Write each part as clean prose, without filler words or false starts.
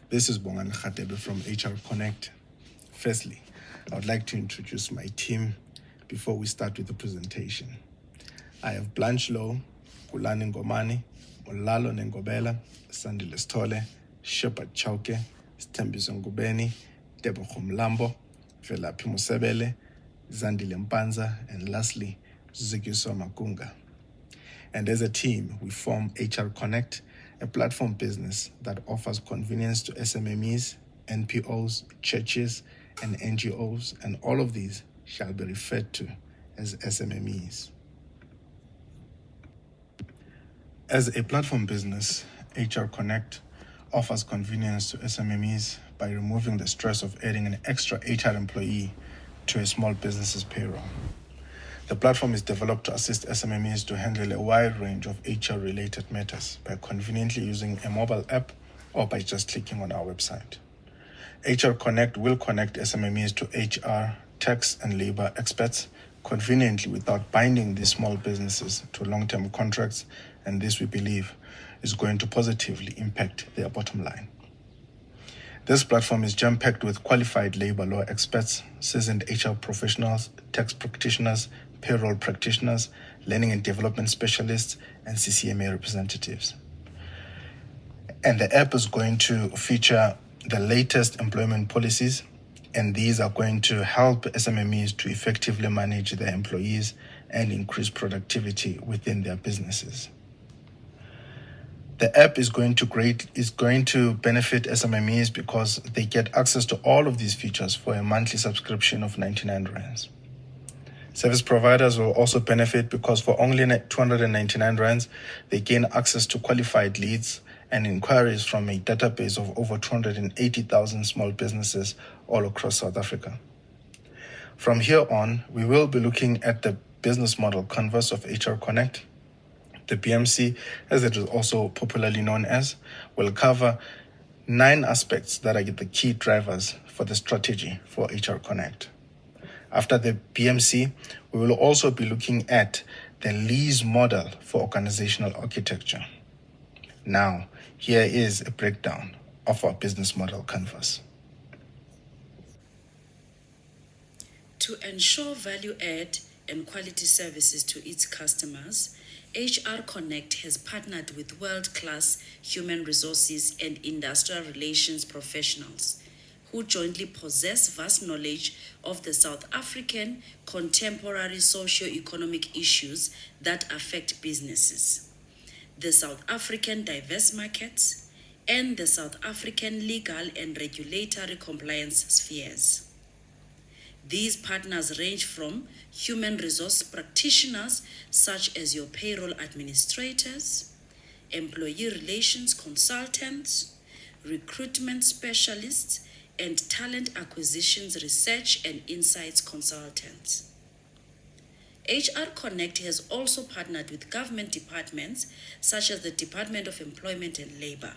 This is Bongan Khatebe from HR Connect. Firstly, I would like to introduce my team before we start with the presentation. I have Blanche Low, Kulani Ngomani, Olalo Nengobela, Sandile Stole, Shepard Chauke, Stembiso Ngubeni, Tebogo Mlambo, Velaphi Musebele, Zandile Mpanza, and lastly, Zuzikiso Makunga. And as a team, we form HR Connect, a platform business that offers convenience to SMMEs, NPOs, churches, and NGOs, and all of these shall be referred to as SMMEs. As a platform business, HR Connect offers convenience to SMMEs by removing the stress of adding an extra HR employee to a small business's payroll. The platform is developed to assist SMMEs to handle a wide range of HR-related matters by conveniently using a mobile app or by just clicking on our website. HR Connect will connect SMMEs to HR, tax, and labor experts conveniently without binding these small businesses to long-term contracts, and this, we believe, is going to positively impact their bottom line. This platform is jam-packed with qualified labor law experts, seasoned HR professionals, tax practitioners, payroll practitioners, learning and development specialists, and CCMA representatives. And the app is going to feature the latest employment policies, and these are going to help SMMEs to effectively manage their employees and increase productivity within their businesses. The app is going to benefit SMMEs because they get access to all of these features for a monthly subscription of 99 rands. Service providers will also benefit because for only 299 rands, they gain access to qualified leads and inquiries from a database of over 280,000 small businesses all across South Africa. From here on, we will be looking at the business model canvas of HR Connect. The BMC, as it is also popularly known as, will cover 9 aspects that are the key drivers for the strategy for HR Connect. After the BMC, we will also be looking at the lease model for organizational architecture. Now, here is a breakdown of our business model canvas. To ensure value add and quality services to its customers, HR Connect has partnered with world-class human resources and industrial relations professionals who jointly possess vast knowledge of the South African contemporary socio-economic issues that affect businesses, the South African diverse markets, and the South African legal and regulatory compliance spheres. These partners range from human resource practitioners such as your payroll administrators, employee relations consultants, recruitment specialists, and talent acquisitions research and insights consultants. HR Connect has also partnered with government departments such as the Department of Employment and Labor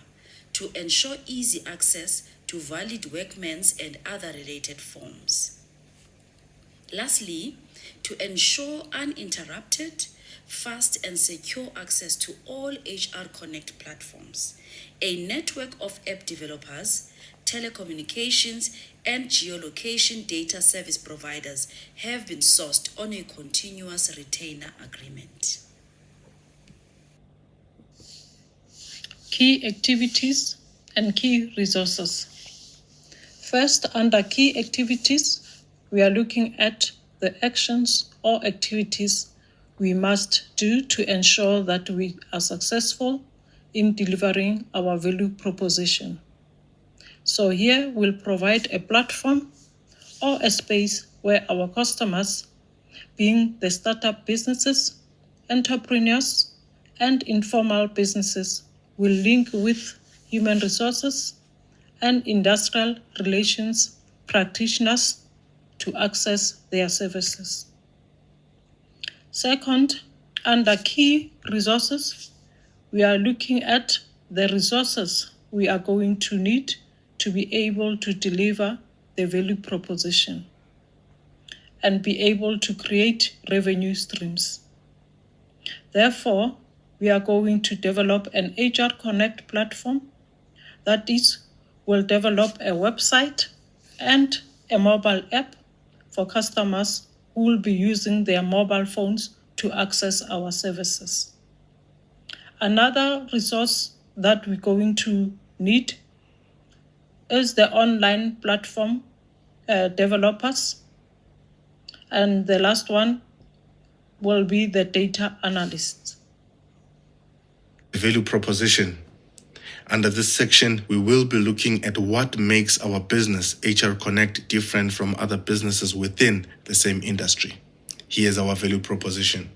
to ensure easy access to valid workmen's and other related forms. Lastly, to ensure uninterrupted, fast and secure access to all HR Connect platforms, a network of app developers, telecommunications, and geolocation data service providers have been sourced on a continuous retainer agreement. Key activities and key resources. First, under key activities, we are looking at the actions or activities we must do to ensure that we are successful in delivering our value proposition. So here we'll provide a platform or a space where our customers, being the startup businesses, entrepreneurs, and informal businesses, will link with human resources and industrial relations practitioners to access their services. Second, under key resources, we are looking at the resources we are going to need to be able to deliver the value proposition and be able to create revenue streams. Therefore, we are going to develop an HR Connect platform that is will develop a website and a mobile app for customers who will be using their mobile phones to access our services. Another resource that we're going to need is the online platform developers. And the last one will be the data analysts. Value proposition. Under this section, we will be looking at what makes our business, HR Connect, different from other businesses within the same industry. Here's our value proposition.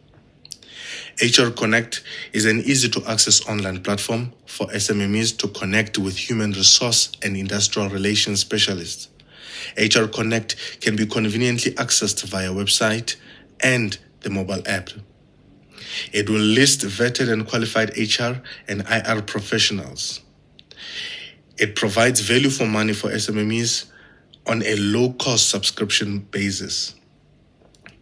HR Connect is an easy-to-access online platform for SMMEs to connect with human resource and industrial relations specialists. HR Connect can be conveniently accessed via website and the mobile app. It will list vetted and qualified HR and IR professionals. It provides value for money for SMMEs on a low-cost subscription basis.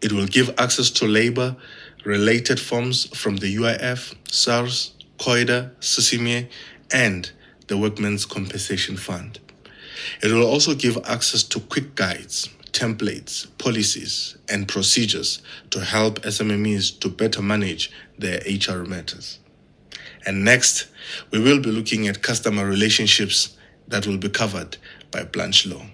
It will give access to labor-related forms from the UIF, SARS, COIDA, SISIME, and the Workmen's Compensation Fund. It will also give access to quick guides, templates, policies, and procedures to help SMMEs to better manage their HR matters. And next, we will be looking at customer relationships that will be covered by Blanche Law.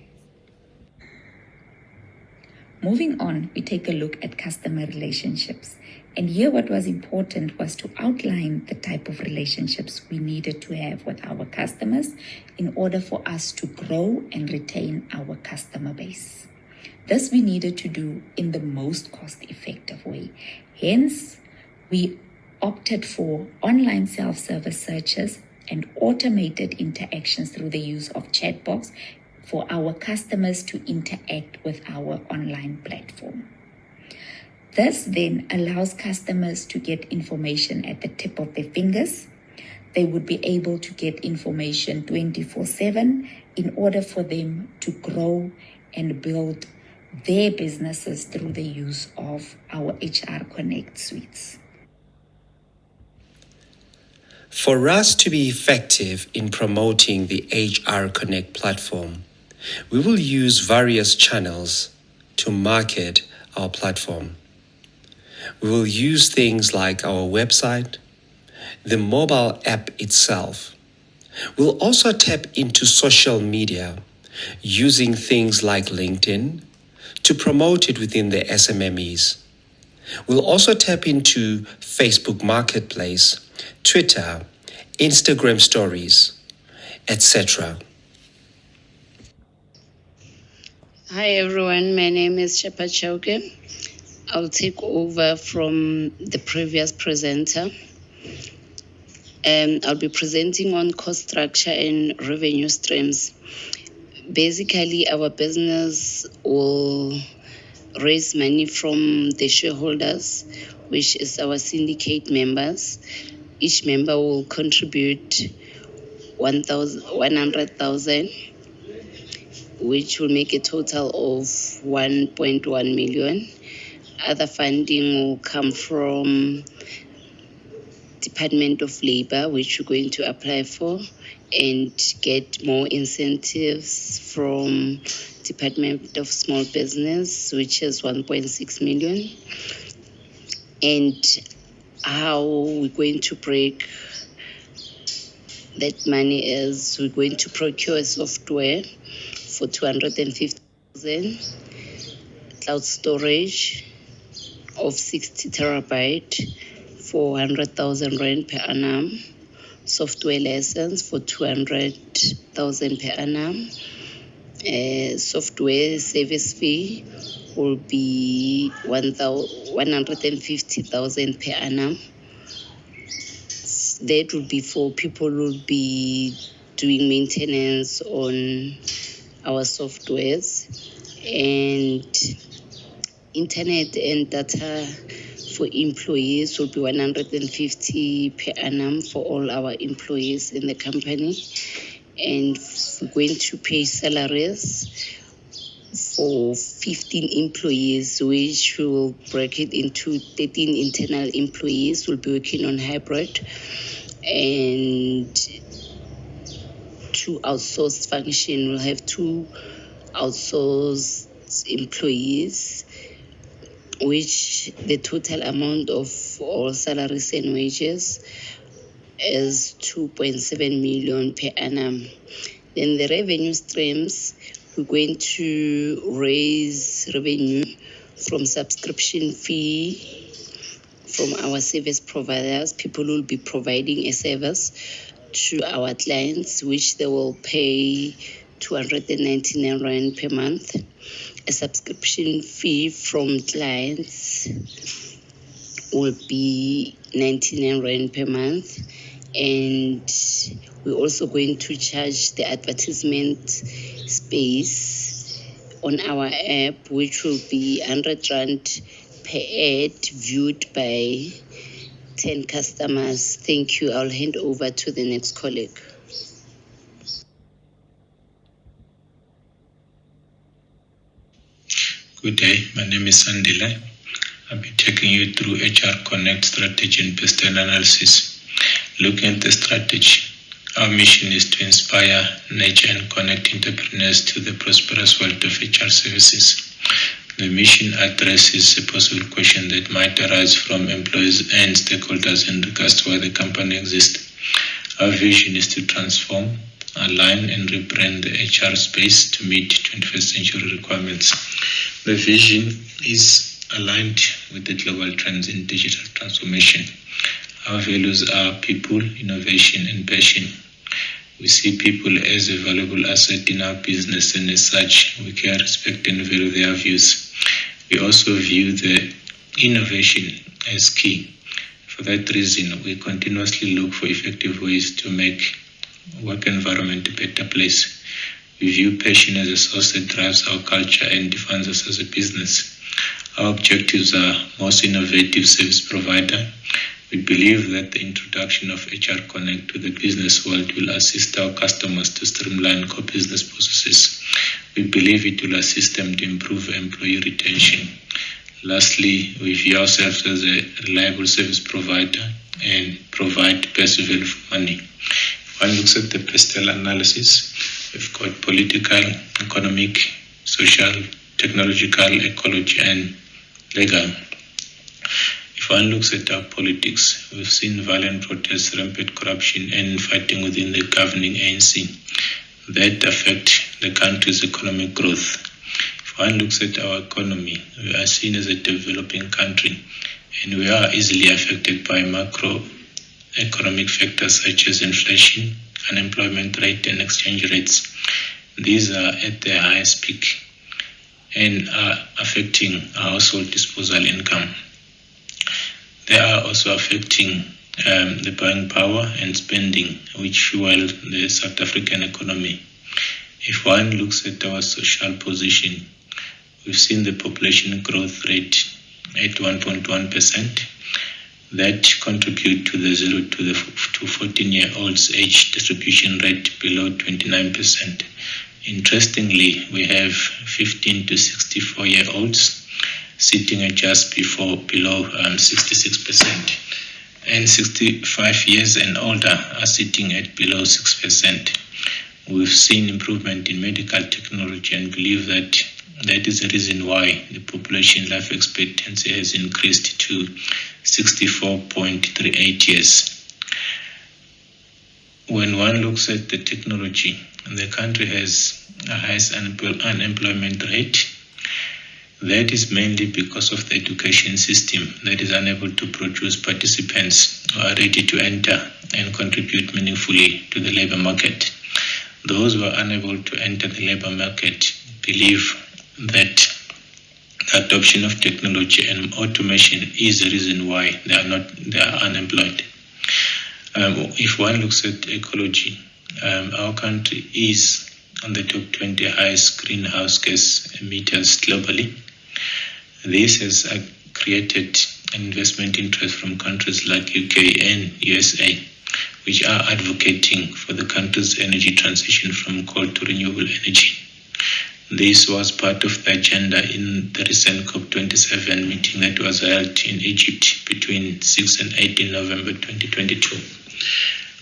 Moving on, we take a look at customer relationships. And here what was important was to outline the type of relationships we needed to have with our customers in order for us to grow and retain our customer base. This we needed to do in the most cost-effective way. Hence, we opted for online self-service searches and automated interactions through the use of chatbots for our customers to interact with our online platform. This then allows customers to get information at the tip of their fingers. They would be able to get information 24/7 in order for them to grow and build their businesses through the use of our HR Connect suites. For us to be effective in promoting the HR Connect platform, we will use various channels to market our platform. We will use things like our website, the mobile app itself. We'll also tap into social media using things like LinkedIn to promote it within the SMMEs. We'll also tap into Facebook Marketplace, Twitter, Instagram Stories, etc. Hi everyone, my name is Shepa Chauke. I'll take over from the previous presenter. I'll be presenting on cost structure and revenue streams. Basically, our business will raise money from the shareholders, which is our syndicate members. Each member will contribute 100,000, which will make a total of 1.1 million. Other funding will come from Department of Labor, which we're going to apply for, and get more incentives from Department of Small Business, which is 1.6 million. And how we're going to break that money is we're going to procure software for 250,000, cloud storage of 60 terabyte for 100,000 rand per annum, software license for 200,000 per annum. Software service fee will be 150,000 per annum. That will be for people who will be doing maintenance on our softwares, and internet and data for employees will be 150 per annum for all our employees in the company. And we're going to pay salaries for 15 employees, which will break it into 13 internal employees who will be working on hybrid, and two outsourced function. We'll have two outsourced employees, which the total amount of all salaries and wages is 2.7 million per annum. Then the revenue streams, we're going to raise revenue from subscription fee from our service providers. People will be providing a service to our clients, which they will pay 299 Rand per month. A subscription fee from clients will be 99 Rand per month. And we're also going to charge the advertisement space on our app, which will be 100 Rand per ad viewed by 10 customers. Thank you. I'll hand over to the next colleague. Good day, my name is Sandile. I'll be taking you through HR Connect strategy and best analysis. Looking at the strategy, our mission is to inspire, nurture, and connect entrepreneurs to the prosperous world of HR services. The mission addresses a possible question that might arise from employees and stakeholders in regards to why the company exists. Our vision is to transform, align, and rebrand the HR space to meet 21st century requirements. The vision is aligned with the global trends in digital transformation. Our values are people, innovation, and passion. We see people as a valuable asset in our business, and as such, we care, respect, and value their views. We also view the innovation as key. For that reason, we continuously look for effective ways to make work environment a better place. We view passion as a source that drives our culture and defines us as a business. Our objectives are most innovative service provider. We believe that the introduction of HR Connect to the business world will assist our customers to streamline core business processes. We believe it will assist them to improve employee retention. Lastly, we view ourselves as a reliable service provider and provide best value for money. If one looks at the PESTEL analysis, we've got political, economic, social, technological, ecology, and legal. If one looks at our politics, we've seen violent protests, rampant corruption, and fighting within the governing ANC that affect the country's economic growth. If one looks at our economy, we are seen as a developing country, and we are easily affected by macroeconomic factors such as inflation, unemployment rate, and exchange rates. These are at their highest peak and are affecting our household disposal income. They are also affecting the buying power and spending, which fuel the South African economy. If one looks at our social position, we've seen the population growth rate at 1.1%. That contribute to the 0 to 14-year-olds age distribution rate below 29%. Interestingly, we have 15 to 64-year-olds sitting at just below 66%, and 65 years and older are sitting at below 6%. We've seen improvement in medical technology and believe that is the reason why the population life expectancy has increased to 64.38 years. When one looks at the technology, the country has a highest unemployment rate. That is mainly because of the education system that is unable to produce participants who are ready to enter and contribute meaningfully to the labor market. Those who are unable to enter the labor market believe that the adoption of technology and automation is the reason why they are unemployed. If one looks at ecology, our country is on the top 20 highest greenhouse gas emitters globally. This has created an investment interest from countries like UK and USA, which are advocating for the country's energy transition from coal to renewable energy. This was part of the agenda in the recent COP27 meeting that was held in Egypt between 6 and 18 November 2022.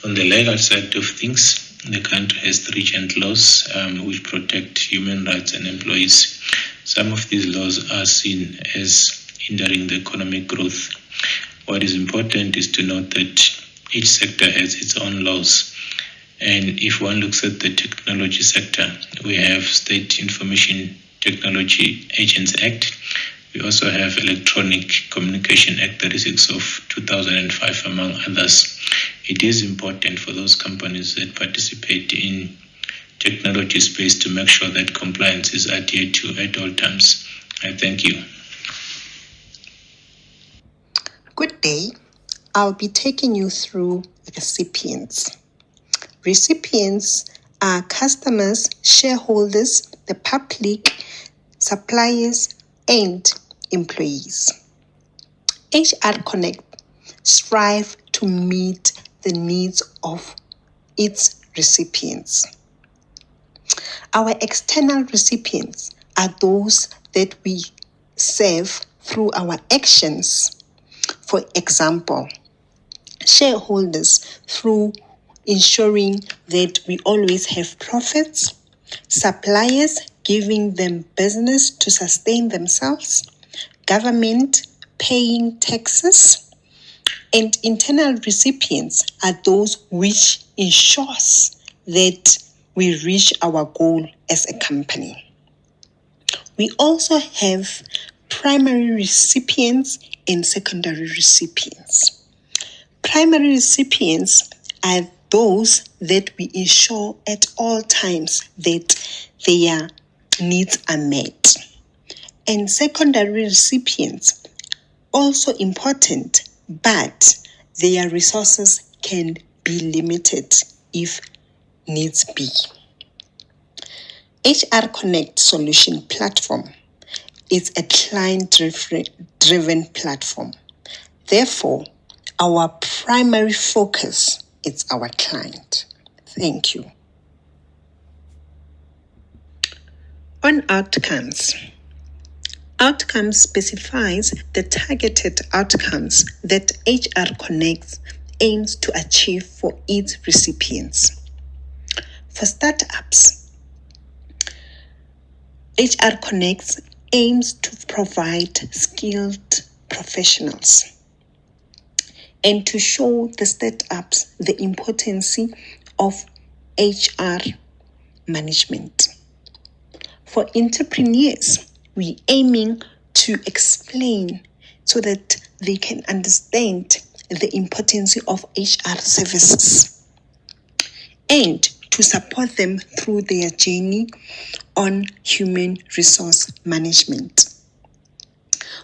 On the legal side of things, The country has stringent laws which protect human rights and employees. Some of these laws are seen as hindering the economic growth. What is important is to note that each sector has its own laws. And if one looks at the technology sector, we have State Information Technology Agents Act. We also have Electronic Communication Act 36 of 2005, among others. It is important for those companies that participate in technology space to make sure that compliance is adhered to at all times. I thank you. Good day. I'll be taking you through recipients. Recipients are customers, shareholders, the public, suppliers, and employees. HR Connect strive to meet the needs of its recipients. Our external recipients are those that we serve through our actions. For example, shareholders through ensuring that we always have profits, suppliers giving them business to sustain themselves, government paying taxes, and internal recipients are those which ensures that we reach our goal as a company. We also have primary recipients and secondary recipients. Primary recipients are those that we ensure at all times that their needs are met. And secondary recipients, also important, but their resources can be limited if needs be. HR Connect Solution Platform is a client-driven platform. Therefore, our primary focus is our client. Thank you. On outcomes. Outcomes specifies the targeted outcomes that HR Connect aims to achieve for its recipients. For startups, HR Connect aims to provide skilled professionals and to show the startups the importance of HR management. For entrepreneurs, we're aiming to explain so that they can understand the importance of HR services and to support them through their journey on human resource management.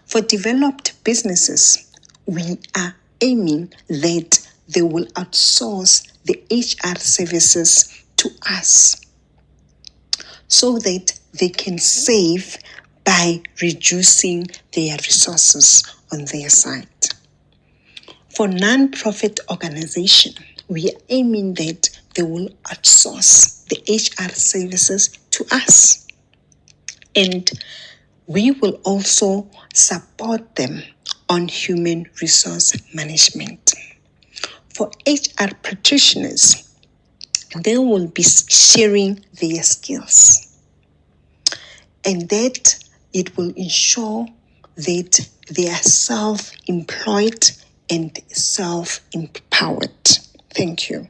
For developed businesses, we are aiming that they will outsource the HR services to us so that they can save by reducing their resources on their side. For non-profit organization, we are aiming that they will outsource the HR services to us. And we will also support them on human resource management. For HR practitioners, they will be sharing their skills. And that it will ensure that they are self-employed and self-empowered. Thank you.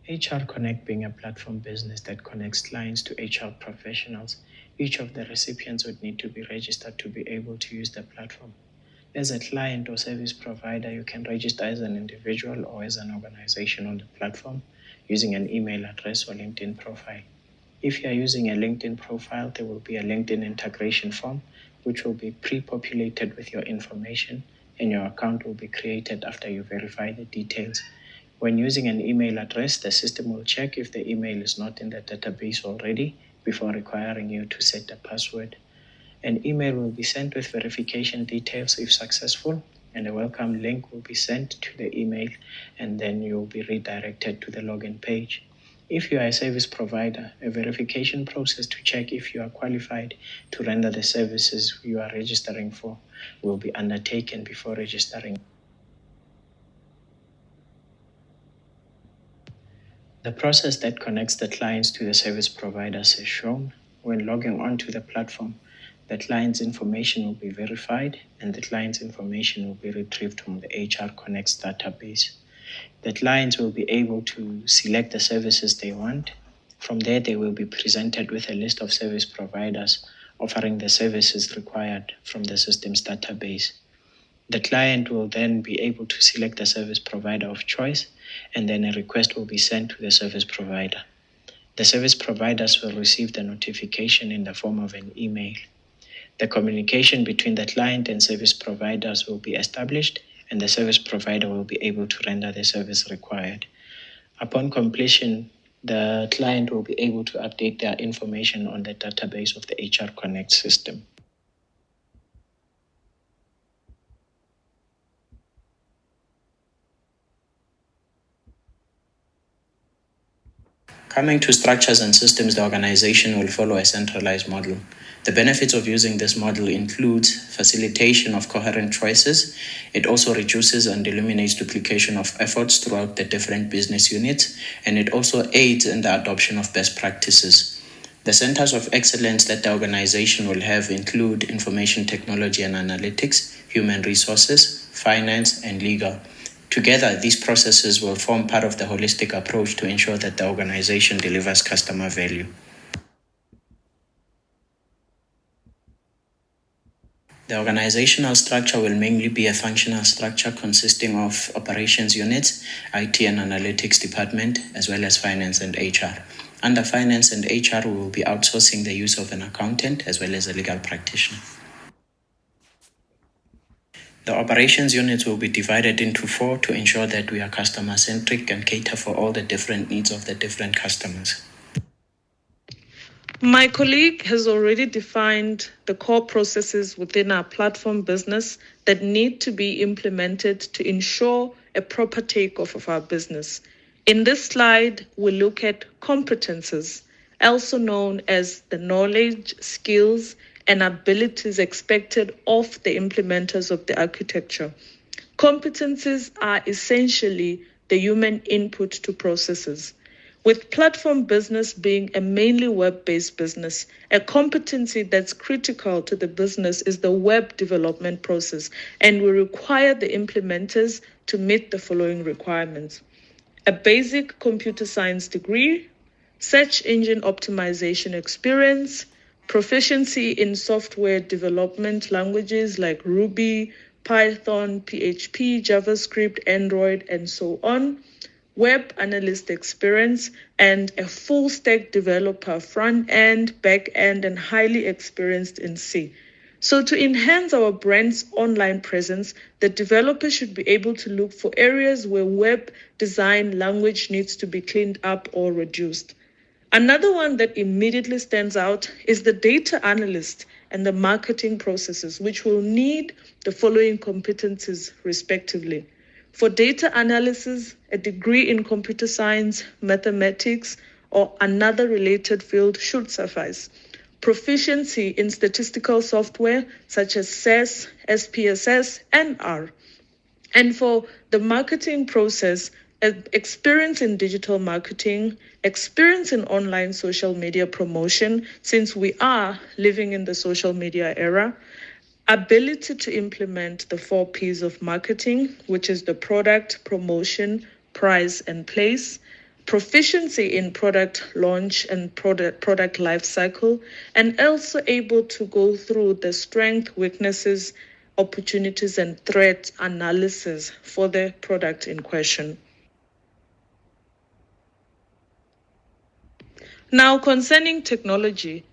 HR Connect being a platform business that connects clients to HR professionals, each of the recipients would need to be registered to be able to use the platform. As a client or service provider, you can register as an individual or as an organization on the platform using an email address or LinkedIn profile. If you are using a LinkedIn profile, there will be a LinkedIn integration form, which will be pre-populated with your information, and your account will be created after you verify the details. When using an email address, the system will check if the email is not in the database already before requiring you to set a password. An email will be sent with verification details if successful, and a welcome link will be sent to the email, and then you will be redirected to the login page. If you are a service provider, a verification process to check if you are qualified to render the services you are registering for will be undertaken before registering. The process that connects the clients to the service providers is shown. When logging onto the platform, the client's information will be verified and the client's information will be retrieved from the HR Connects database. The clients will be able to select the services they want. From there, they will be presented with a list of service providers offering the services required from the system's database. The client will then be able to select the service provider of choice, and then a request will be sent to the service provider. The service providers will receive the notification in the form of an email. The communication between the client and service providers will be established, and the service provider will be able to render the service required. Upon completion, the client will be able to update their information on the database of the HR Connect system. Coming to structures and systems, the organization will follow a centralized model. The benefits of using this model includes facilitation of coherent choices. It also reduces and eliminates duplication of efforts throughout the different business units, and it also aids in the adoption of best practices. The centers of excellence that the organization will have include information technology and analytics, human resources, finance, and legal. Together, these processes will form part of the holistic approach to ensure that the organization delivers customer value. The organizational structure will mainly be a functional structure consisting of operations units, IT and analytics department, as well as finance and HR. Under finance and HR, we will be outsourcing the use of an accountant as well as a legal practitioner. The operations units will be divided into 4 to ensure that we are customer-centric and cater for all the different needs of the different customers. My colleague has already defined the core processes within our platform business that need to be implemented to ensure a proper takeoff of our business. In this slide, we look at competences, also known as the knowledge, skills, and abilities expected of the implementers of the architecture. Competencies are essentially the human input to processes. With platform business being a mainly web-based business, a competency that's critical to the business is the web development process, and we require the implementers to meet the following requirements: a basic computer science degree, search engine optimization experience, proficiency in software development languages like Ruby, Python, PHP, JavaScript, Android, and so on, web analyst experience, and a full stack developer, front end, back end, and highly experienced in C. So to enhance our brand's online presence, the developer should be able to look for areas where web design language needs to be cleaned up or reduced. Another one that immediately stands out is the data analyst and the marketing processes, which will need the following competencies respectively. For data analysis, a degree in computer science, mathematics, or another related field should suffice. Proficiency in statistical software such as SAS, SPSS, and R. And for the marketing process, experience in digital marketing, experience in online social media promotion, since we are living in the social media era, ability to implement the 4 P's of marketing, which is the product, promotion, price, and place, proficiency in product launch and product life cycle, and also able to go through the strength, weaknesses, opportunities, and threat analysis for the product in question. Now, concerning technology,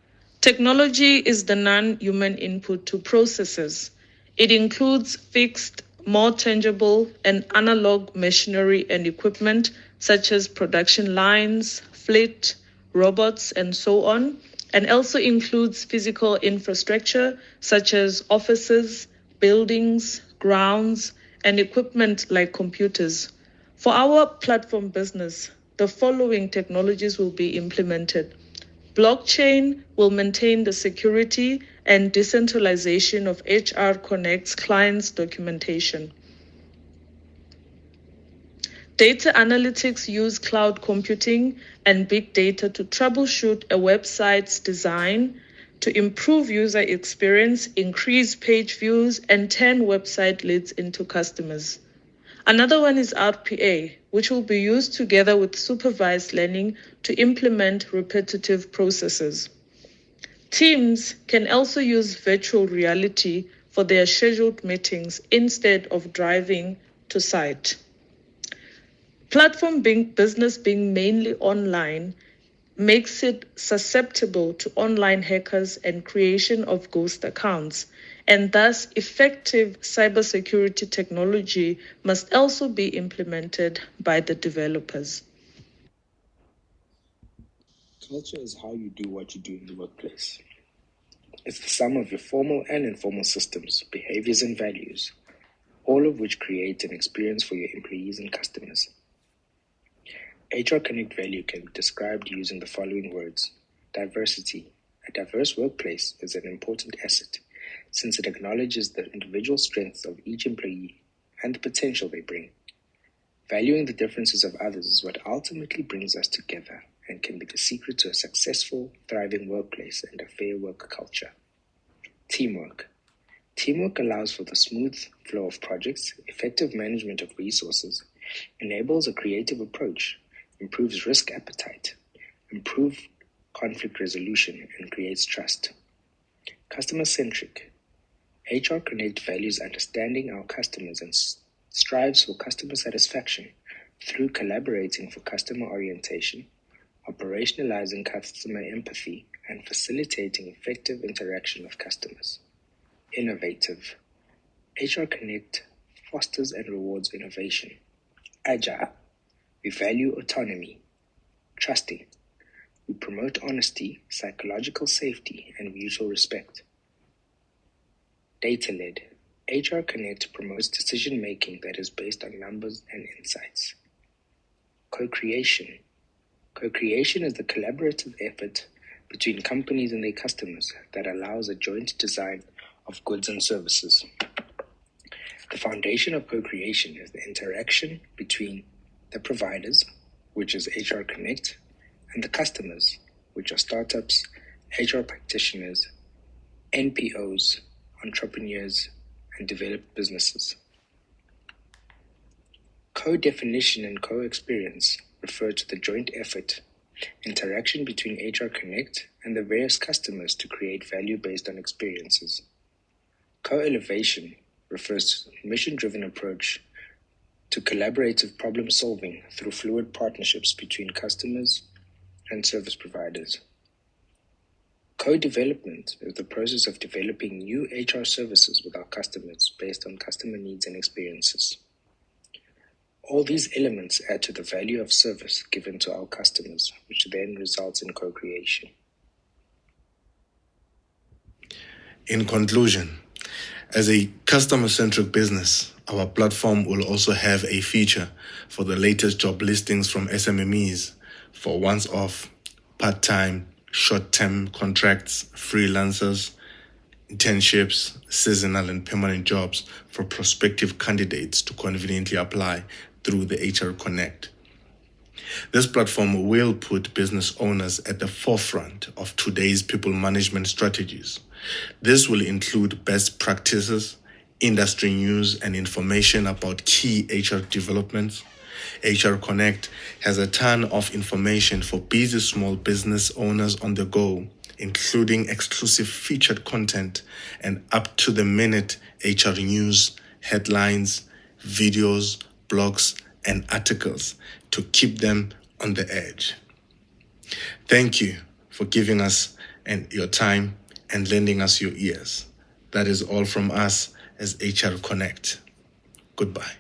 technology is the non-human input to processes. It includes fixed, more tangible, and analog machinery and equipment such as production lines, fleet, robots, and so on, and also includes physical infrastructure such as offices, buildings, grounds, and equipment like computers. For our platform business, the following technologies will be implemented. Blockchain will maintain the security and decentralization of HR Connect's clients' documentation. Data analytics use cloud computing and big data to troubleshoot a website's design, to improve user experience, increase page views, and turn website leads into customers. Another one is RPA, which will be used together with supervised learning to implement repetitive processes. Teams can also use virtual reality for their scheduled meetings instead of driving to site. Business being mainly online makes it susceptible to online hackers and creation of ghost accounts, and thus effective cybersecurity technology must also be implemented by the developers. Culture is how you do what you do in the workplace. It's the sum of your formal and informal systems, behaviors, and values, all of which create an experience for your employees and customers. HR Connect value can be described using the following words. Diversity. A diverse workplace is an important asset since it acknowledges the individual strengths of each employee and the potential they bring. Valuing the differences of others is what ultimately brings us together and can be the secret to a successful, thriving workplace and a fair work culture. Teamwork. Teamwork allows for the smooth flow of projects, effective management of resources, enables a creative approach, improves risk appetite, improves conflict resolution, and creates trust. Customer-centric. HR Connect values understanding our customers and strives for customer satisfaction through collaborating for customer orientation, operationalizing customer empathy, and facilitating effective interaction with customers. Innovative. HR Connect fosters and rewards innovation. Agile. We value autonomy. Trusting. We promote honesty, psychological safety, and mutual respect. Data-led. HR Connect promotes decision-making that is based on numbers and insights. Co-creation. Co-creation is the collaborative effort between companies and their customers that allows a joint design of goods and services. The foundation of co-creation is the interaction between the providers, which is HR Connect, and the customers, which are startups, HR practitioners, NPOs, entrepreneurs, and developed businesses. Co-definition and co-experience refer to the joint effort, interaction between HR Connect and the various customers to create value based on experiences. Co-elevation refers to a mission-driven approach to collaborative problem-solving through fluid partnerships between customers and service providers. Co-development is the process of developing new HR services with our customers based on customer needs and experiences. All these elements add to the value of service given to our customers, which then results in co-creation. In conclusion, as a customer-centric business, our platform will also have a feature for the latest job listings from SMMEs for once-off, part-time, short-term contracts, freelancers, internships, seasonal and permanent jobs for prospective candidates to conveniently apply through the HR Connect. This platform will put business owners at the forefront of today's people management strategies. This will include best practices, industry news, and information about key HR developments. HR Connect has a ton of information for busy small business owners on the go, including exclusive featured content and up-to-the-minute HR news, headlines, videos, blogs, and articles to keep them on the edge. Thank you for giving us your time and lending us your ears. That is all from us as HR Connect. Goodbye.